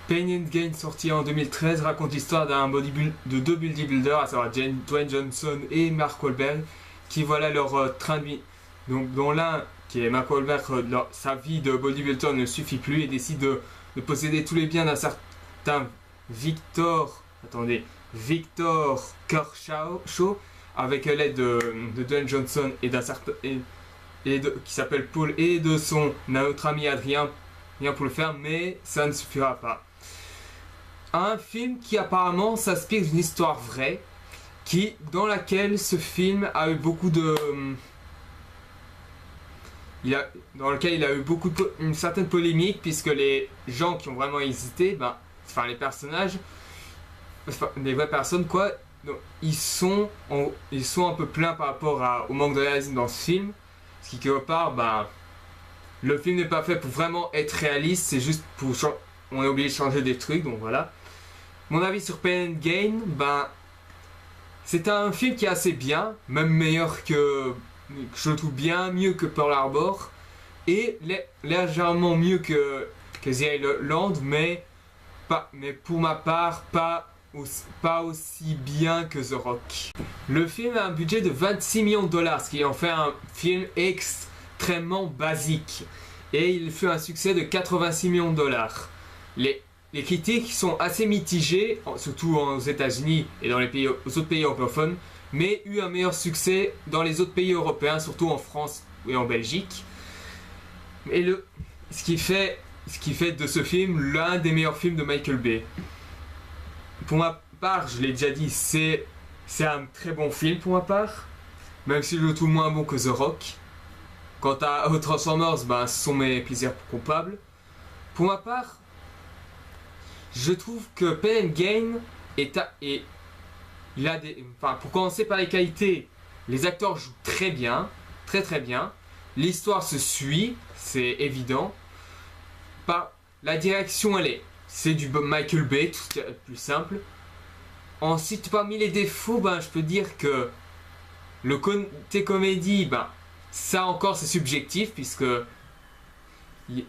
Pain and Gain, sorti en 2013, raconte l'histoire de deux bodybuilders, à savoir Dwayne Johnson et Mark Wahlberg, qui voilà leur train de vie. Donc, dont l'un, qui est Mark Wahlberg, sa vie de bodybuilder ne suffit plus et décide de posséder tous les biens d'un certain Victor Kershaw, avec l'aide de Dwayne Johnson et d'un certain qui s'appelle Paul et de notre ami Adrien, bien pour le faire, mais ça ne suffira pas. Un film qui apparemment s'inspire d'une histoire vraie, dans laquelle ce film a eu beaucoup de... dans lequel il a eu une certaine polémique, puisque les gens qui ont vraiment hésité, les personnages, les vraies personnes quoi, donc, ils sont un peu pleins par rapport au manque de réalisme dans ce film, ce qui quelque part, le film n'est pas fait pour vraiment être réaliste, c'est juste pour on est obligé de changer des trucs, donc voilà. Mon avis sur Pain and Gain, c'est un film qui est assez bien, même meilleur que je le trouve bien mieux que Pearl Harbor et légèrement mieux que The Island, mais pour ma part pas aussi bien que The Rock. Le film a un budget de 26 millions de dollars, ce qui en fait un film extrêmement basique, et il fut un succès de 86 millions de dollars. Les critiques sont assez mitigées, surtout aux États-Unis et dans aux autres pays anglophones, mais eu un meilleur succès dans les autres pays européens, surtout en France et en Belgique. Et ce qui fait de ce film l'un des meilleurs films de Michael Bay. Pour ma part, je l'ai déjà dit, c'est un très bon film pour ma part, même si je le trouve moins bon que The Rock. Quant aux Transformers, ce sont mes plaisirs coupables. Pour ma part, je trouve que Pain and Gain pour commencer par les qualités, les acteurs jouent très bien, très très bien. L'histoire se suit, c'est évident. La direction, c'est du Michael Bay, tout ce qui est plus simple. Ensuite, parmi les défauts, je peux dire que le côté comédie, ça encore c'est subjectif, puisque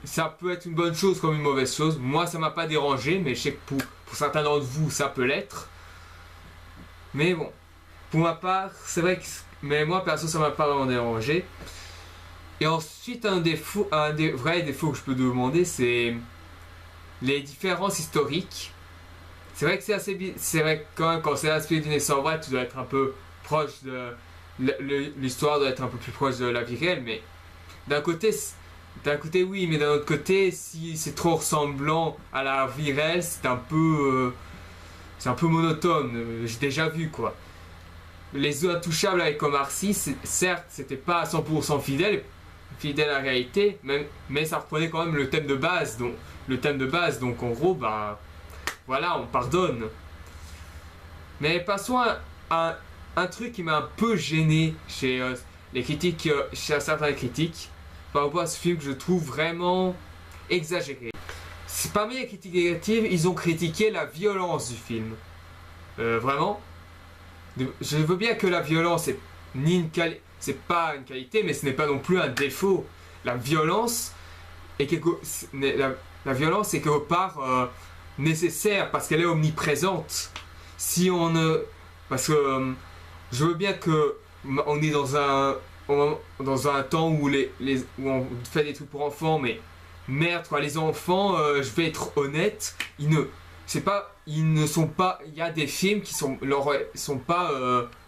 ça peut être une bonne chose comme une mauvaise chose. Moi, ça m'a pas dérangé, mais je sais que pour certains d'entre vous, ça peut l'être. Mais bon, pour ma part, c'est vrai que... Mais moi, perso, ça m'a pas vraiment dérangé. Et ensuite, un des vrais défauts que je peux demander, c'est les différences historiques. C'est vrai que c'est vrai que quand c'est inspiré d'une histoire vraie, tu dois être un peu proche de... L'histoire doit être un peu plus proche de la vie réelle, mais d'un côté oui, mais d'un autre côté, si c'est trop ressemblant à la vie réelle, c'est un peu monotone. J'ai déjà vu quoi. Les Intouchables avec Omar Sy, certes, c'était pas à 100% fidèle à la réalité, mais ça reprenait quand même le thème de base. Donc en gros, voilà, on pardonne. Mais passons à un truc qui m'a un peu gêné chez les critiques, chez certains critiques, par rapport à ce film que je trouve vraiment exagéré. Parmi les critiques négatives, ils ont critiqué la violence du film. Vraiment, je veux bien que la violence c'est pas une qualité, mais ce n'est pas non plus un défaut. La violence est la violence est quelque part nécessaire parce qu'elle est omniprésente. Parce que je veux bien que on est dans un temps où où on fait des trucs pour enfants, mais merde quoi, les enfants, je vais être honnête, il y a des films qui sont pas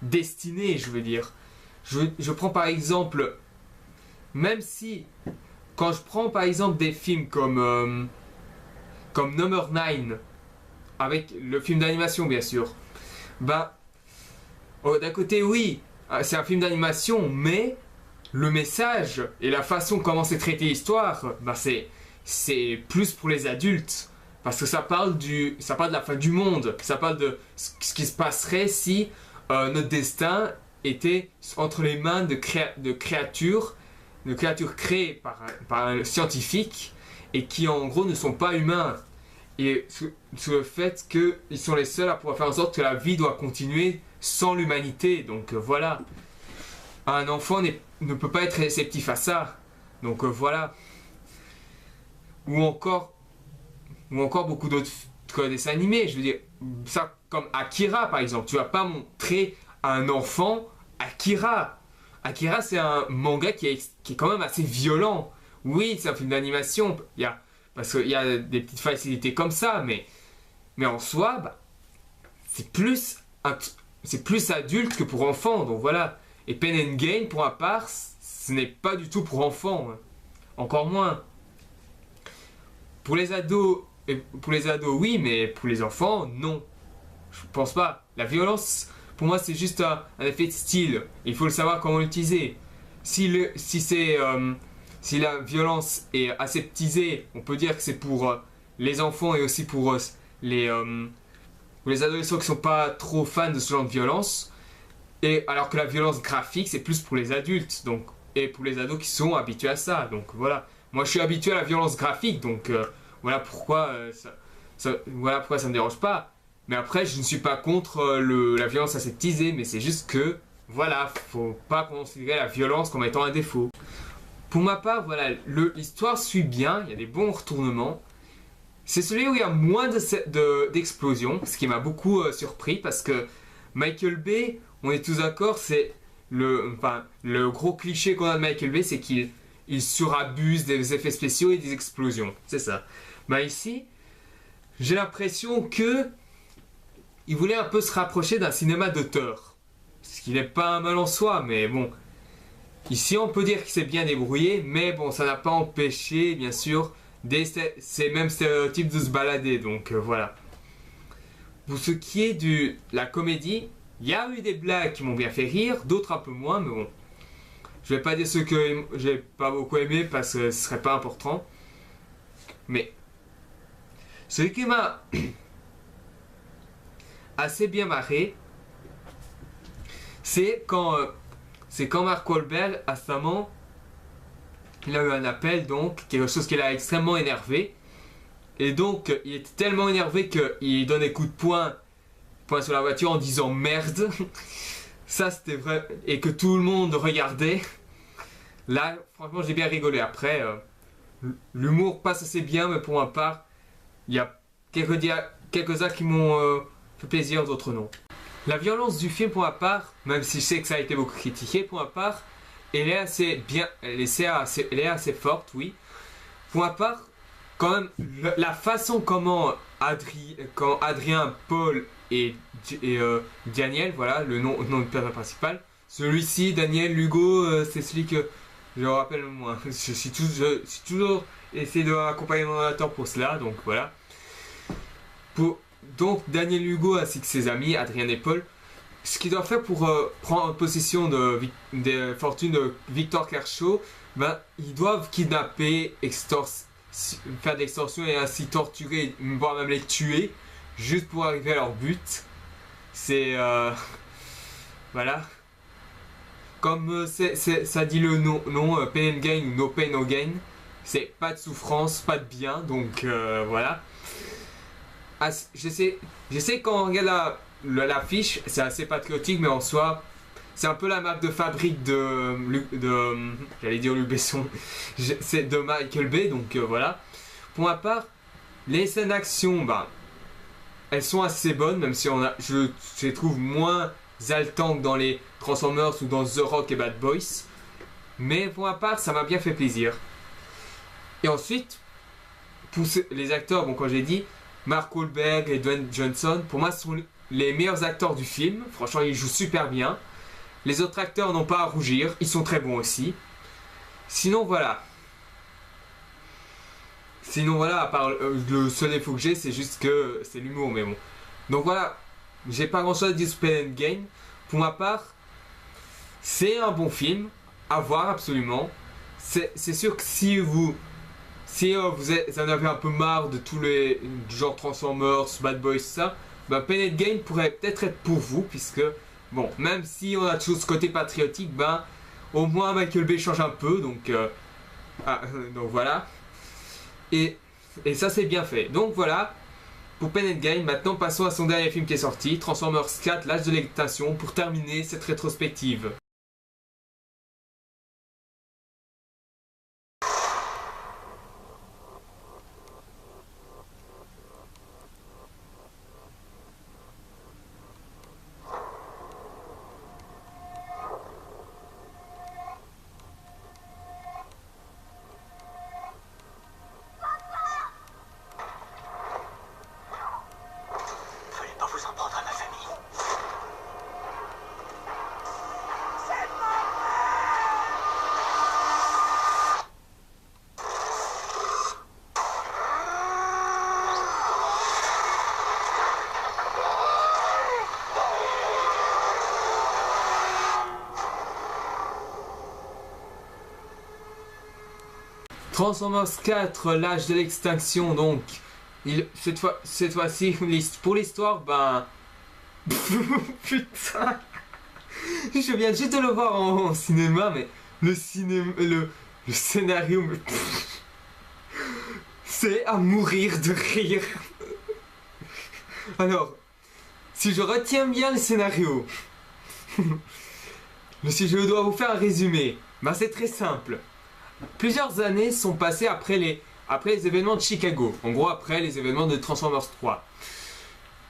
destinés, je veux dire. Je prends par exemple, quand je prends par exemple des films comme Number 9, avec le film d'animation bien sûr, d'un côté oui, c'est un film d'animation, mais le message et la façon comment c'est traité l'histoire, c'est plus pour les adultes. Parce que ça parle de la fin du monde. Ça parle de ce qui se passerait si notre destin était entre les mains de créatures créées par un scientifique et qui en gros ne sont pas humains. Et sur le fait qu'ils sont les seuls à pouvoir faire en sorte que la vie doit continuer sans l'humanité. Donc voilà. Un enfant ne peut pas être réceptif à ça. Donc voilà. Ou encore... ou encore beaucoup d'autres dessins animés. Je veux dire, ça comme Akira par exemple. Tu vas pas montrer à un enfant Akira. Akira, c'est un manga qui est quand même assez violent. Oui, c'est un film d'animation. Parce qu'il y a des petites facilités comme ça, mais en soi, bah, c'est plus, c'est plus adulte que pour enfants. Donc voilà. Et Pain and Gain, pour ma part, ce n'est pas du tout pour enfants. Hein. Encore moins. Pour les ados, oui, mais pour les enfants, non. Je pense pas. La violence, pour moi, c'est juste un effet de style. Il faut le savoir comment l'utiliser. Si la violence est aseptisée, on peut dire que c'est pour les enfants et aussi pour les adolescents qui sont pas trop fans de ce genre de violence. Et alors que la violence graphique, c'est plus pour les adultes, donc et pour les ados qui sont habitués à ça. Donc voilà. Moi, je suis habitué à la violence graphique, donc voilà pourquoi voilà pourquoi ça me dérange pas. Mais après, je ne suis pas contre la violence aseptisée, mais c'est juste que voilà, faut pas considérer la violence comme étant un défaut. Pour ma part, voilà, l'histoire suit bien, il y a des bons retournements. C'est celui où il y a moins d'explosions, ce qui m'a beaucoup surpris parce que Michael Bay, on est tous d'accord, c'est le gros cliché qu'on a de Michael Bay, c'est qu'il surabuse des effets spéciaux et des explosions. C'est ça. Bah ici, j'ai l'impression que il voulait un peu se rapprocher d'un cinéma d'auteur. Ce qui n'est pas un mal en soi, mais bon. Ici, on peut dire qu'il s'est bien débrouillé, mais bon, ça n'a pas empêché, bien sûr, ces mêmes stéréotypes de se balader. Donc voilà. Pour ce qui est de la comédie, il y a eu des blagues qui m'ont bien fait rire, d'autres un peu moins, mais bon. Je vais pas dire ceux que j'ai pas beaucoup aimé parce que ce serait pas important. Mais ce qui m'a assez bien marré, c'est quand Mark Wahlberg, récemment, il a eu un appel, donc, quelque chose qui l'a extrêmement énervé. Et donc, il était tellement énervé qu'il donne des coups de poing sur la voiture en disant merde. Ça, c'était vrai. Et que tout le monde regardait. Là, franchement, j'ai bien rigolé. Après, l'humour passe assez bien, mais pour ma part, il y a quelques-uns qui m'ont fait plaisir, d'autres non. La violence du film, pour ma part, même si je sais que ça a été beaucoup critiqué, pour ma part, elle est assez bien, elle est assez forte, oui. Pour ma part, quand même, la façon comment Adrien, Paul et Daniel, voilà, le nom de personnage principal, celui-ci, Daniel, Hugo, c'est celui que je rappelle moi. Je suis toujours essayé de accompagner mon orateur pour cela, donc voilà. Donc Daniel Hugo ainsi que ses amis, Adrien et Paul, ce qu'ils doivent faire pour prendre possession des fortunes de Victor Kershaw, ben, ils doivent kidnapper, faire de l'extorsion et ainsi torturer, voire même les tuer, juste pour arriver à leur but. C'est... voilà. Comme ça dit le nom Pain and Gain ou No Pain No Gain, c'est pas de souffrance, pas de bien, donc voilà. Je sais quand on regarde l'affiche, c'est assez patriotique, mais en soi, c'est un peu la marque de fabrique j'allais dire Luc Besson, c'est de Michael Bay, donc voilà. Pour ma part, les scènes d'action, ben, elles sont assez bonnes, même si je les trouve moins haletantes que dans les Transformers ou dans The Rock et Bad Boys. Mais pour ma part, ça m'a bien fait plaisir. Et ensuite, pour les acteurs, bon, comme j'ai dit, Mark Wahlberg et Dwayne Johnson, pour moi, ce sont les meilleurs acteurs du film. Franchement, ils jouent super bien. Les autres acteurs n'ont pas à rougir, ils sont très bons aussi. Sinon, voilà. À part le seul défaut que j'ai, c'est juste que c'est l'humour, mais bon. Donc voilà, j'ai pas grand chose à dire sur Pain and Gain. Pour ma part, c'est un bon film, à voir absolument. C'est sûr que si vous en avez un peu marre de tous les genre Transformers, Bad Boys, ça, ben Pain and Gain pourrait peut-être être pour vous, puisque, bon, même si on a toujours ce côté patriotique, ben, au moins Michael Bay change un peu, donc voilà. Et ça, c'est bien fait. Donc voilà, pour Pain and Gain, maintenant passons à son dernier film qui est sorti, Transformers 4, l'âge de l'extinction, pour terminer cette rétrospective. Transformers 4, l'âge de l'extinction, donc cette fois-ci, pour l'histoire, ben... Putain. Je viens juste de le voir en cinéma, mais le scénario, c'est à mourir de rire. Alors, si je retiens bien le scénario, si je dois vous faire un résumé, ben c'est très simple. Plusieurs années sont passées après les événements de Chicago, en gros après les événements de Transformers 3.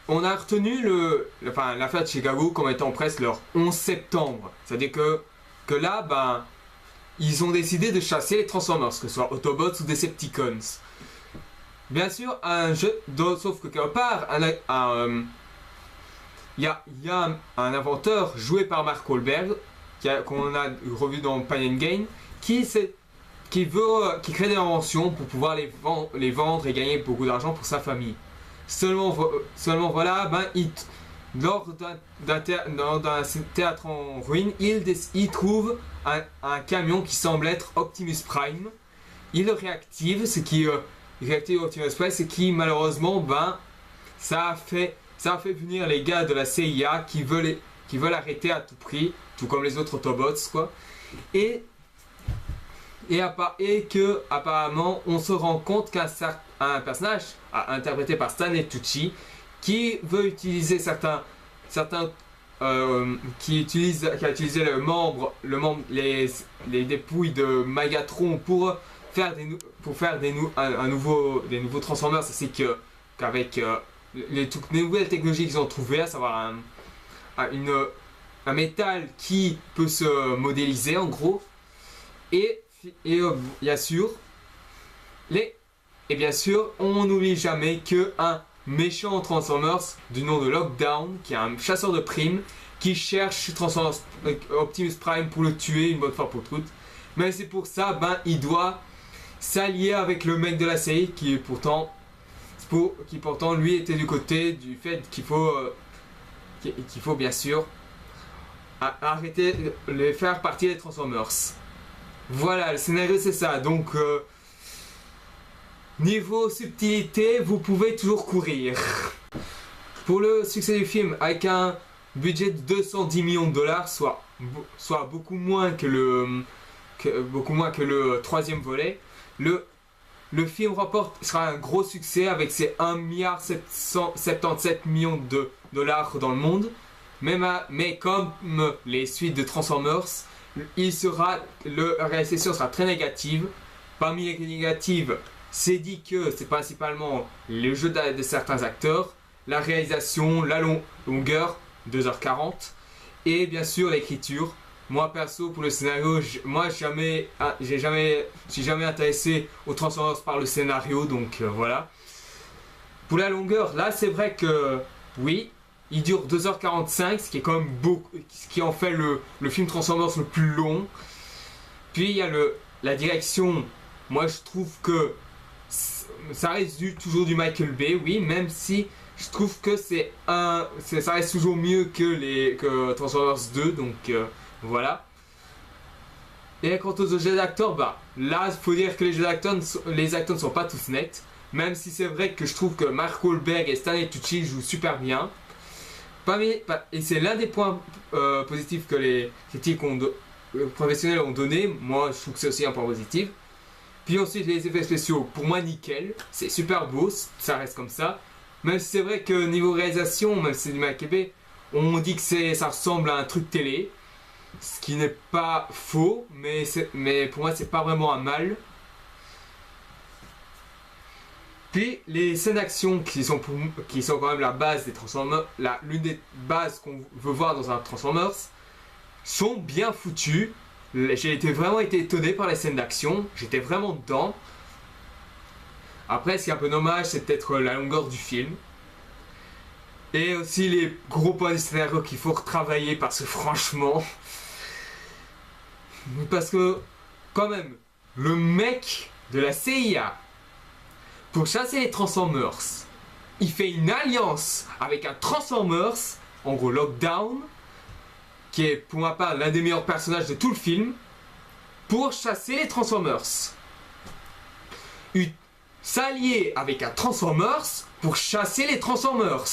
On a retenu l'affaire de Chicago comme étant presque leur 11 septembre. C'est-à-dire que là, ben, ils ont décidé de chasser les Transformers, que ce soit Autobots ou Decepticons. Bien sûr, sauf que quelque part, il y a un inventeur joué par Mark Wahlberg, qu'on a revu dans Pain and Gain, qui crée des inventions pour pouvoir les vendre et gagner beaucoup d'argent pour sa famille. Seulement voilà, ben, lors d'un théâtre en ruine, il trouve un camion qui semble être Optimus Prime. Il le réactive, Optimus Prime, ce qui malheureusement, ben, ça a fait venir les gars de la CIA qui veulent arrêter à tout prix, tout comme les autres Autobots, quoi. Et que apparemment on se rend compte qu'un personnage interprété par Stanley Tucci qui veut utiliser qui a utilisé les dépouilles de Megatron pour faire des nouveaux Transformers, c'est qu'avec les nouvelles technologies qu'ils ont trouvées, à savoir un métal qui peut se modéliser en gros, et bien sûr, on n'oublie jamais qu'un méchant Transformers du nom de Lockdown, qui est un chasseur de primes, qui cherche Optimus Prime pour le tuer une bonne fois pour toutes. Mais c'est pour ça, ben, il doit s'allier avec le mec de la série qui pourtant lui était du côté du fait qu'il faut bien sûr arrêter de faire partie des Transformers. Voilà, le scénario c'est ça. Donc niveau subtilité, vous pouvez toujours courir. Pour le succès du film, avec un budget de 210 millions de dollars, soit beaucoup moins que le le troisième volet, le film sera un gros succès avec ses 1,777 milliard de dollars dans le monde. Mais comme les suites de Transformers, la réalisation sera très négative. Parmi les négatives, c'est dit que c'est principalement le jeu de certains acteurs, la réalisation, la longueur, 2h40, et bien sûr l'écriture. Moi perso, pour le scénario, je suis jamais intéressé aux Transformers par le scénario, donc voilà. Pour la longueur, là c'est vrai que oui, il dure 2h45, ce qui est quand même beaucoup, ce qui en fait le film Transformers le plus long. Puis il y a la direction. Moi je trouve que ça reste toujours du Michael Bay, oui, même si je trouve que ça reste toujours mieux que Transformers 2, donc voilà. Et quant aux jeux d'acteurs, bah là il faut dire que les acteurs ne sont pas tous nets, même si c'est vrai que je trouve que Mark Wahlberg et Stanley Tucci jouent super bien. Et c'est l'un des points positifs que les critiques professionnels ont donné. Moi je trouve que c'est aussi un point positif. Puis ensuite les effets spéciaux, pour moi nickel, c'est super beau, ça reste comme ça. Même si c'est vrai que niveau réalisation, même si c'est du Michael Bay, on dit que ça ressemble à un truc télé, ce qui n'est pas faux, mais pour moi c'est pas vraiment un mal. Puis les scènes d'action qui sont quand même la base des Transformers, l'une des bases qu'on veut voir dans un Transformers, sont bien foutues. J'ai vraiment été étonné par les scènes d'action, j'étais vraiment dedans. Après, ce qui est un peu dommage, c'est peut-être la longueur du film. Et aussi les gros points du scénario qu'il faut retravailler parce que franchement... Parce que, quand même, le mec de la CIA, pour chasser les Transformers, il fait une alliance avec un Transformers, en gros Lockdown, qui est pour ma part l'un des meilleurs personnages de tout le film, pour chasser les Transformers. s'allier avec un Transformers pour chasser les Transformers.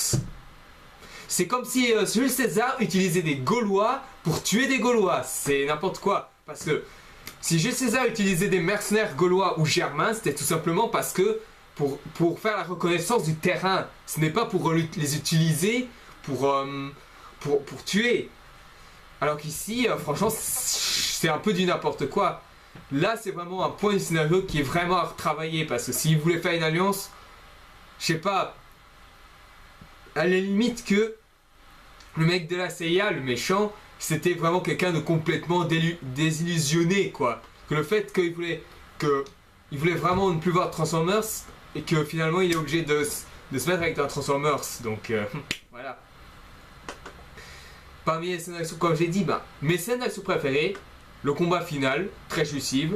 C'est comme si Jules César utilisait des Gaulois pour tuer des Gaulois. C'est n'importe quoi. Parce que si Jules César utilisait des mercenaires gaulois ou germains, c'était tout simplement parce que pour faire la reconnaissance du terrain, ce n'est pas pour les utiliser pour tuer. Alors qu'ici, franchement, c'est un peu du n'importe quoi. Là, c'est vraiment un point du scénario qui est vraiment à retravailler. Parce que s'il voulait faire une alliance, je sais pas, à la limite que le mec de la CIA, le méchant, c'était vraiment quelqu'un de complètement désillusionné, quoi. Que le fait qu'il voulait vraiment ne plus voir de Transformers et que finalement il est obligé de se mettre avec un Transformers. Donc voilà. Parmi les scènes d'action, comme j'ai dit, mes scènes d'action préférées, le combat final, très jouissif.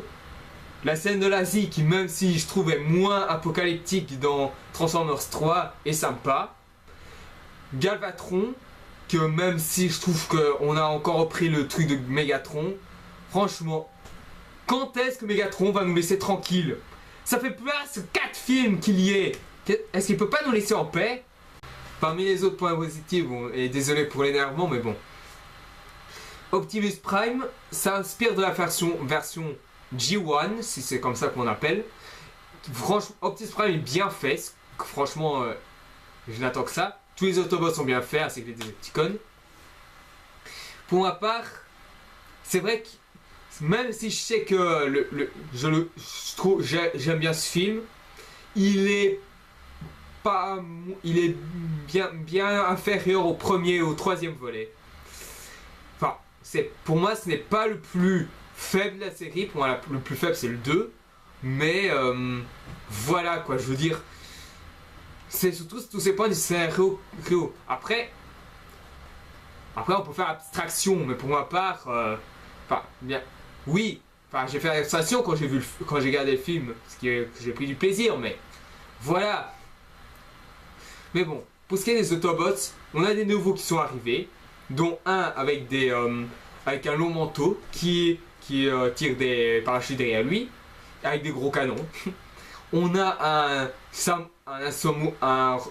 La scène de l'Asie qui, même si je trouvais moins apocalyptique dans Transformers 3, est sympa. Galvatron, que même si je trouve qu'on a encore repris le truc de Megatron, franchement, quand est-ce que Megatron va nous laisser tranquille? Ça fait plus 4 films qu'il y ait. Est-ce qu'il peut pas nous laisser en paix? Parmi les autres points positifs, bon, et désolé pour l'énervement, mais bon. Optimus Prime s'inspire de la version G1, si c'est comme ça qu'on appelle. Franchement, Optimus Prime est bien fait. Franchement, je n'attends que ça. Tous les Autobots sont bien faits, ainsi que les Decepticons. Pour ma part, c'est vrai que même si je sais que j'aime bien ce film, il est bien inférieur au premier et au troisième volet. Enfin, pour moi, ce n'est pas le plus faible de la série. Pour moi, le plus faible, c'est le 2. Mais voilà, quoi, je veux dire. C'est surtout tous ces points du scénario. Après, on peut faire abstraction, mais pour ma part, bien, oui, j'ai fait abstraction quand j'ai regardé le film, parce que j'ai pris du plaisir, mais voilà. Mais bon, pour ce qui est des Autobots, on a des nouveaux qui sont arrivés, dont un avec avec un long manteau qui tire des parachutes derrière lui, avec des gros canons. On a un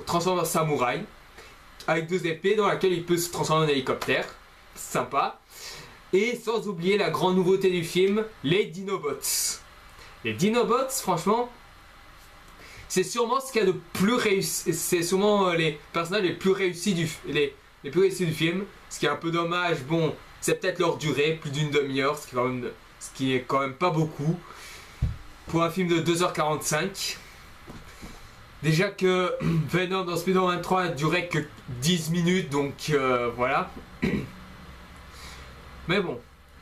Transformer Samouraï avec 2 épées dans laquelle il peut se transformer en hélicoptère. Sympa. Et sans oublier la grande nouveauté du film, les Dinobots. Les Dinobots, franchement, c'est sûrement ce qu'il y a de plus réussi. C'est sûrement les personnages les plus réussis du film. Ce qui est un peu dommage, bon, c'est peut-être leur durée, plus d'une demi-heure, ce qui est quand même pas beaucoup. Pour un film de 2h45. Déjà que Venom dans Spider-Man 23 durait que 10 minutes, donc voilà. Mais bon,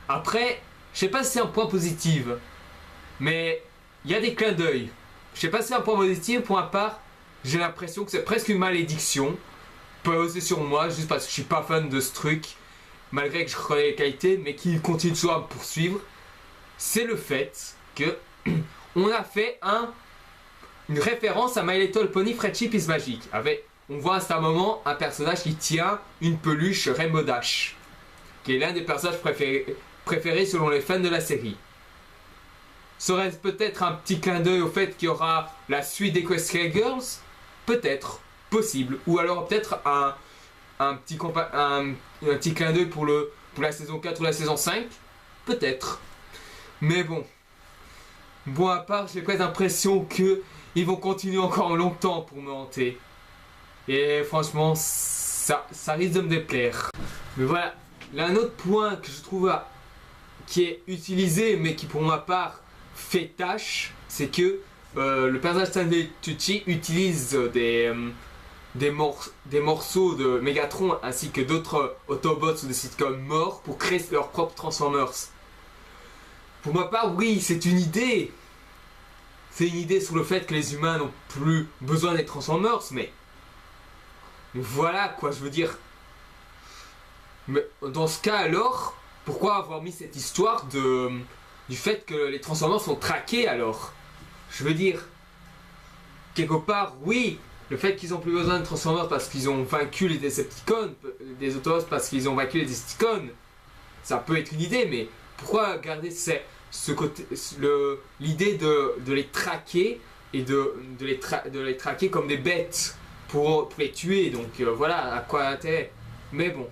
après, je sais pas si c'est un point positif, mais il y a des clins d'œil. Je sais pas si c'est un point positif, pour ma part, j'ai l'impression que c'est presque une malédiction. Posée sur moi, juste parce que je suis pas fan de ce truc, malgré que je reconnais les qualités, mais qui continue toujours à me poursuivre. C'est le fait que on a fait une référence à My Little Pony Friendship is Magic. On voit à un moment un personnage qui tient une peluche Rainbow Dash, qui est l'un des personnages préférés selon les fans de la série. Serait-ce peut-être un petit clin d'œil au fait qu'il y aura la suite d'Equestria Girls? Peut-être, possible. Ou alors peut-être un petit clin d'œil pour la saison 4 ou la saison 5? Peut-être. Mais bon. Bon, à part, j'ai presque l'impression qu'ils vont continuer encore longtemps pour me hanter. Et franchement, ça risque de me déplaire. Mais voilà. Là, un autre point que je trouve qui est utilisé, mais qui pour ma part fait tâche, c'est que le personnage Stanley Tucci utilise des morceaux de Megatron ainsi que d'autres Autobots ou des sitcoms morts pour créer leurs propres Transformers. Pour ma part, oui, c'est une idée. C'est une idée sur le fait que les humains n'ont plus besoin des Transformers, mais voilà quoi, je veux dire. Mais dans ce cas alors, pourquoi avoir mis cette histoire du fait que les Transformers sont traqués alors? Je veux dire, quelque part, oui, le fait qu'ils n'ont plus besoin de Transformers parce qu'ils ont vaincu les Decepticons, des Autobots parce qu'ils ont vaincu les Decepticons, ça peut être une idée, mais pourquoi garder l'idée de les traquer et de les traquer comme des bêtes pour les tuer. Donc voilà, à quoi l'intérêt. Mais bon.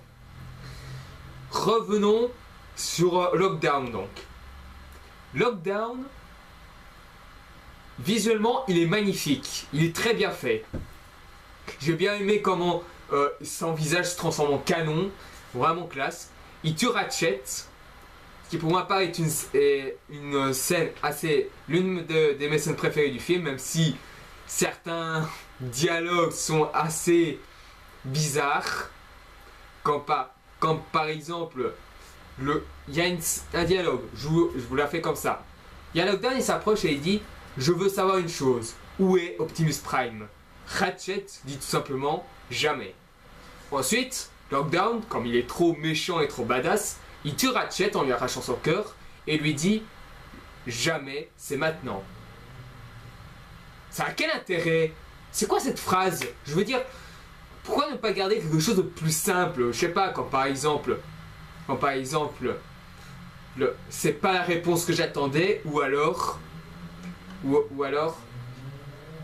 Revenons sur Lockdown donc. Lockdown, visuellement, il est magnifique. Il est très bien fait. J'ai bien aimé comment son visage se transforme en canon. Vraiment classe. Il tue Ratchet, qui pour moi est une scène assez... l'une des mes scènes préférées du film, même si certains dialogues sont assez bizarres. Comme par exemple, il y a un dialogue, je vous la fais comme ça. Il y a Lockdown, il s'approche et il dit « Je veux savoir une chose, où est Optimus Prime ?» Ratchet dit tout simplement « Jamais ». Ensuite, Lockdown, comme il est trop méchant et trop badass, il tue Ratchet en lui arrachant son cœur et lui dit « Jamais, c'est maintenant ». Ça a quel intérêt? C'est quoi cette phrase? Je veux dire, pourquoi ne pas garder quelque chose de plus simple? Je sais pas, quand par exemple, c'est pas la réponse que j'attendais, ou alors,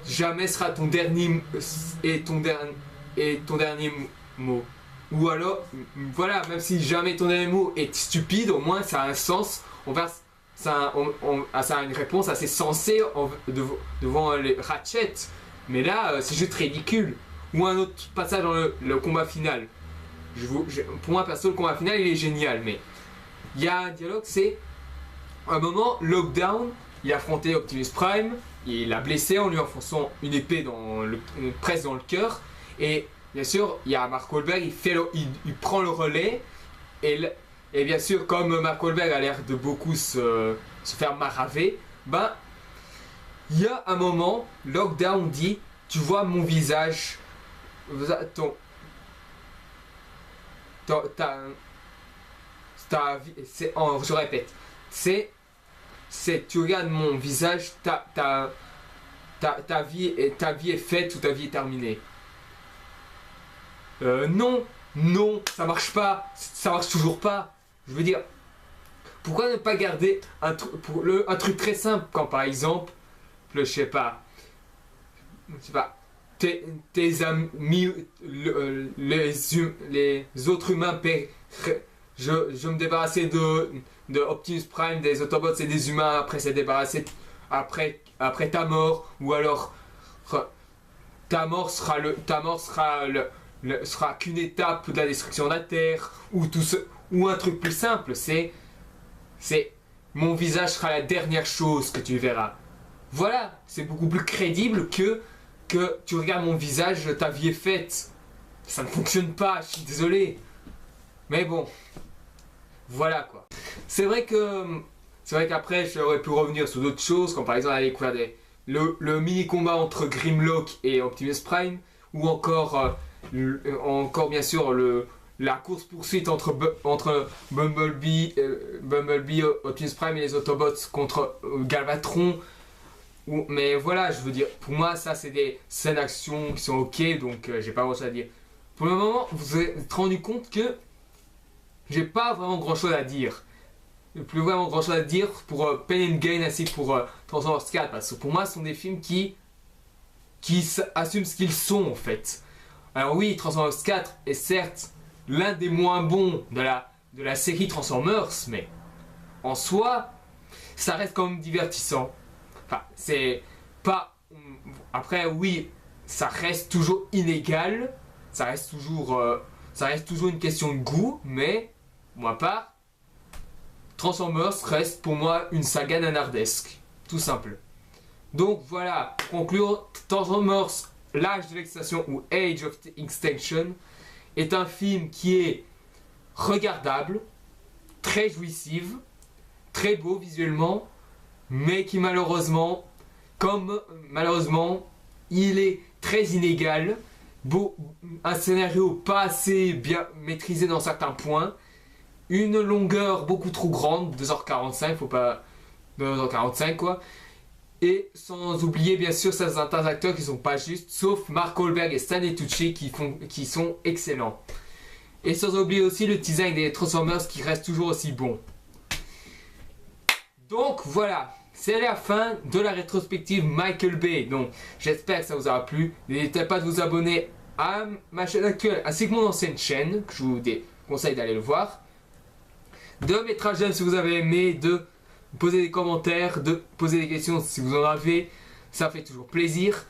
jamais sera ton dernier mot. Ou alors, voilà, même si jamais ton dernier mot est stupide, au moins ça a un sens. Ça a une réponse assez sensée devant les Ratchet. Mais là, c'est juste ridicule. Ou un autre passage dans le combat final. Pour moi, perso, le combat final, il est génial. Mais il y a un dialogue, c'est... À un moment, Lockdown, il a affronté Optimus Prime. Il l'a blessé en lui enfonçant une épée presque dans le cœur. Et bien sûr, il y a Mark Wahlberg, il prend le relais. Et bien sûr, comme Mark Wahlberg a l'air de beaucoup se faire maraver, il y a un moment, Lockdown dit « Tu vois mon visage, je répète, tu regardes mon visage, ta vie est faite ou ta vie est terminée. » Non, ça marche pas, ça marche toujours pas. Je veux dire, pourquoi ne pas garder un truc très simple, quand par exemple, je sais pas, tes amis, les autres humains, je me débarrassais de Optimus Prime, des Autobots et des humains, après s'est débarrassé après ta mort, ou alors ta mort sera qu'une étape de la destruction de la Terre, ou un truc plus simple, c'est mon visage sera la dernière chose que tu verras. Voilà, c'est beaucoup plus crédible que tu regardes mon visage, ta vie est faite. Ça ne fonctionne pas, je suis désolé. Mais bon, voilà quoi. C'est vrai qu'après j'aurais pu revenir sur d'autres choses, comme par exemple la découverte le mini combat entre Grimlock et Optimus Prime, ou encore bien sûr la course poursuite entre Bumblebee, Optimus Prime et les Autobots contre Galvatron. Mais voilà, je veux dire, pour moi ça c'est des scènes d'action qui sont ok, donc j'ai pas grand chose à dire. Pour le moment, vous vous êtes rendu compte que j'ai pas vraiment grand chose à dire. Plus vraiment grand chose à dire pour Pain and Gain ainsi que pour Transformers 4, parce que pour moi ce sont des films qui assument ce qu'ils sont en fait. Alors oui, Transformers 4 est certes l'un des moins bons de la série Transformers, mais en soi, ça reste quand même divertissant. Enfin, c'est pas... Après, oui, ça reste toujours inégal, ça reste toujours une question de goût, mais, moi pas, Transformers reste pour moi une saga nanardesque, tout simple. Donc voilà, pour conclure, Transformers, l'âge de l'extinction ou Age of Extinction est un film qui est regardable, très jouissif, très beau visuellement, mais qui malheureusement, il est très inégal, un scénario pas assez bien maîtrisé dans certains points, une longueur beaucoup trop grande, 2h45, faut pas... 2h45 quoi, et sans oublier bien sûr certains acteurs qui sont pas justes, sauf Mark Wahlberg et Stanley Tucci qui sont excellents. Et sans oublier aussi le design des Transformers qui reste toujours aussi bon. Donc voilà, c'est la fin de la rétrospective Michael Bay. Donc j'espère que ça vous aura plu. N'hésitez pas de vous abonner à ma chaîne actuelle ainsi que mon ancienne chaîne, que je vous conseille d'aller le voir. De mettre un j'aime si vous avez aimé, de poser des commentaires, de poser des questions si vous en avez. Ça fait toujours plaisir.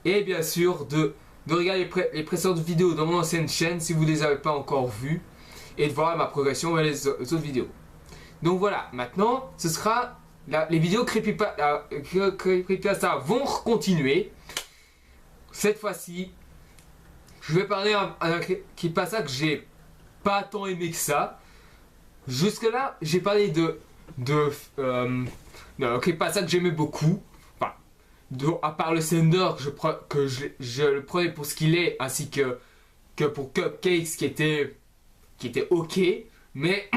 Et bien sûr de regarder les précédentes vidéos dans mon ancienne chaîne si vous ne les avez pas encore vues. Et de voir ma progression vers les autres vidéos. Donc voilà, maintenant ce sera les vidéos creepypasta vont continuer. Cette fois-ci, je vais parler d'un creepypasta que j'ai pas tant aimé que ça. Jusque là, j'ai parlé d'un creepypasta que j'aimais beaucoup. Enfin, à part le Sender que je le prenais pour ce qu'il est, ainsi que pour Cupcakes qui était ok. Mais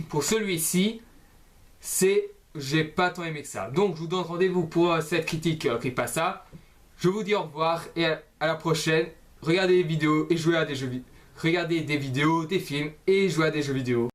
pour celui-ci, j'ai pas tant aimé que ça. Donc je vous donne rendez-vous pour cette critique creepypasta. Je vous dis au revoir et à la prochaine. Regardez des vidéos et jouez à des jeux vidéo. Regardez des vidéos, des films et jouez à des jeux vidéo.